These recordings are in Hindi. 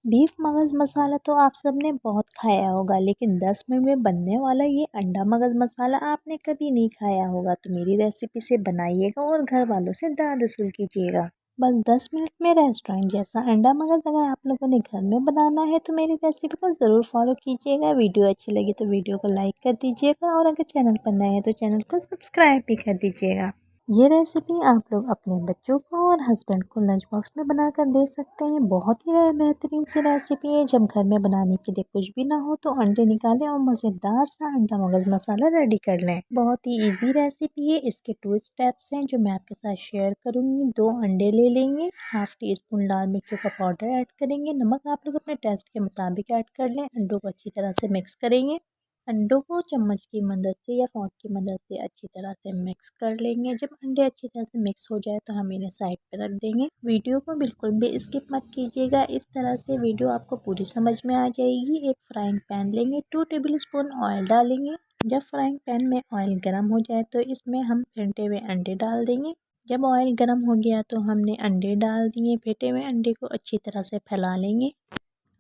बीफ मगज मसाला तो आप सबने बहुत खाया होगा, लेकिन 10 मिनट में बनने वाला ये अंडा मगज मसाला आपने कभी नहीं खाया होगा। तो मेरी रेसिपी से बनाइएगा और घर वालों से दाद वसूल कीजिएगा। बस 10 मिनट में रेस्टोरेंट जैसा अंडा मगज अगर आप लोगों ने घर में बनाना है तो मेरी रेसिपी को ज़रूर फॉलो कीजिएगा। वीडियो अच्छी लगी तो वीडियो को लाइक कर दीजिएगा और अगर चैनल पर नए हैं तो चैनल को सब्सक्राइब भी कर दीजिएगा। ये रेसिपी आप लोग अपने बच्चों को और हस्बैंड को लंच बॉक्स में बनाकर दे सकते हैं। बहुत ही बेहतरीन सी रेसिपी है। जब घर में बनाने के लिए कुछ भी ना हो तो अंडे निकालें और मज़ेदार सा अंडा मगज मसाला रेडी कर लें। बहुत ही इजी रेसिपी है। इसके 2 स्टेप्स हैं जो मैं आपके साथ शेयर करूंगी। 2 अंडे ले लेंगे, हाफ टी स्पून लाल मिर्चों का पाउडर ऐड करेंगे, नमक आप लोग अपने टेस्ट के मुताबिक ऐड कर लें। अंडों को अच्छी तरह से मिक्स करेंगे। अंडों को चम्मच की मदद से या फोर्क की मदद से अच्छी तरह से मिक्स कर लेंगे। जब अंडे अच्छी तरह से मिक्स हो जाए तो हम इन्हें साइड पे रख देंगे। वीडियो को बिल्कुल भी स्किप मत कीजिएगा। इस तरह से वीडियो आपको पूरी समझ में आ जाएगी। एक फ्राइंग पैन लेंगे, 2 टेबल स्पून ऑयल डालेंगे। जब फ्राइंग पैन में ऑयल गर्म हो जाए तो इसमें हम फेंटे हुए अंडे डाल देंगे। जब ऑयल गर्म हो गया तो हमने अंडे डाल दिए। फेंटे हुए अंडे को अच्छी तरह से फैला लेंगे।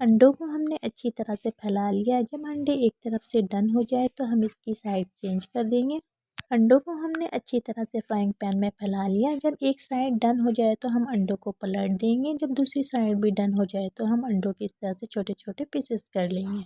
अंडों को हमने अच्छी तरह से फैला लिया। जब अंडे एक तरफ से डन हो जाए तो हम इसकी साइड चेंज कर देंगे। अंडों को हमने अच्छी तरह से फ्राइंग पैन में फैला लिया। जब एक साइड डन हो जाए तो हम अंडों को पलट देंगे। जब दूसरी साइड भी डन हो जाए तो हम अंडों की इस तरह से छोटे छोटे पीसेस कर लेंगे।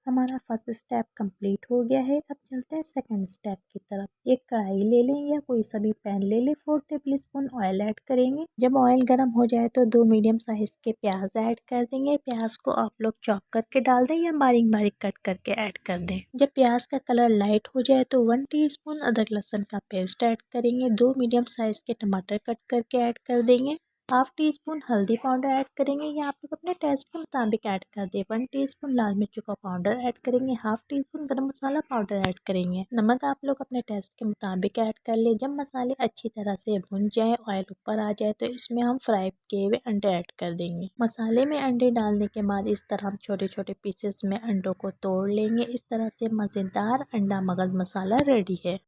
हमारा फर्स्ट स्टेप कंप्लीट हो गया है। अब चलते हैं सेकंड स्टेप की तरफ। एक कढ़ाई ले लें या कोई सा भी पैन ले लें। 4 टेबल स्पून ऑयल ऐड करेंगे। जब ऑयल गर्म हो जाए तो 2 मीडियम साइज के प्याज ऐड कर देंगे। प्याज को आप लोग चॉप करके डाल दें या बारीक बारीक कट करके ऐड कर दें। जब प्याज का कलर लाइट हो जाए तो 1 टीस्पून अदरक लहसुन का पेस्ट ऐड करेंगे। 2 मीडियम साइज के टमाटर कट करके ऐड कर देंगे। हाफ टी स्पून हल्दी पाउडर ऐड करेंगे या आप लोग अपने टेस्ट के मुताबिक ऐड कर दे। 1 टीस्पून लाल मिर्चों का पाउडर ऐड करेंगे। हाफ टी स्पून गरम मसाला पाउडर ऐड करेंगे। नमक आप लोग अपने टेस्ट के मुताबिक ऐड कर ले। जब मसाले अच्छी तरह से भुन जाए, ऑयल ऊपर आ जाए तो इसमें हम फ्राई किए हुए अंडे ऐड कर देंगे। मसाले में अंडे डालने के बाद इस तरह हम छोटे छोटे पीसेस में अंडों को तोड़ लेंगे। इस तरह से मज़ेदार अंडा मगज मसाला रेडी है।